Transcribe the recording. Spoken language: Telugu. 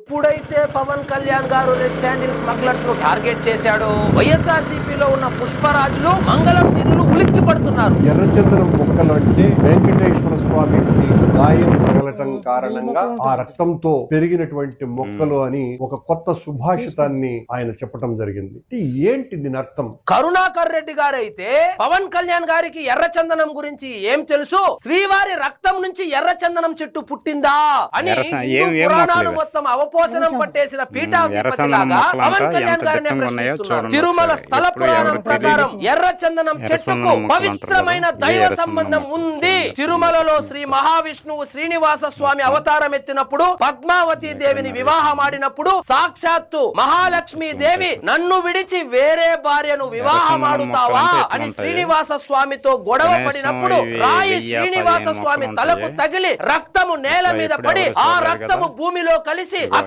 ఎప్పుడైతే పవన్ కళ్యాణ్ గారు రెడ్ శాండిల్ స్మగ్లర్స్ ను టార్గెట్ చేశాడో వైఎస్ఆర్సీపీలో ఉన్న పుష్పరాజులు మంగళం సీనులు ఉలిక్కి పడుతున్నారు. ఎర్రచందనం మొక్కలు అంటే వెంకటేశ్వర స్వామి గాయం తగలటం కారణంగా ఆ రక్తంతో పెరిగినటువంటి మొక్కలు అని ఒక కొత్త సుభాషితాన్ని ఆయన చెప్పడం జరిగింది. ఏంటి దీని అర్థం? కరుణాకర్ రెడ్డి గారైతే పవన్ కళ్యాణ్ గారికి ఎర్రచందనం గురించి ఏం తెలుసు, శ్రీవారి రక్తం నుంచి ఎర్రచందనం చెట్టు పుట్టిందా అని పురాణాలు మొత్తం అవపోసనం పట్టేసిన పీఠాధిపతిలాగా పవన్ కళ్యాణ్ గారిని ప్రశ్నిస్తున్నారు. తిరుమల స్థల పురాణం ప్రకారం ఎర్రచందనం చెట్టుకు పవిత్రమైన దైవ సంబంధం ఉంది. తిరుమలలో శ్రీ మహావిష్ణువు శ్రీనివాస స్వామి అవతారం ఎత్తినప్పుడు పద్మావతి దేవిని వివాహమాడినప్పుడు సాక్షాత్తు మహాలక్ష్మీ దేవి నన్ను విడిచి వేరే భార్యను వివాహమాడుతావా అని శ్రీనివాస స్వామితో గొడవ పడినప్పుడు రాయి శ్రీనివాస స్వామి తలకు తగిలి రక్తము నేల మీద పడి ఆ రక్తము భూమిలో కలిసి అక్కడ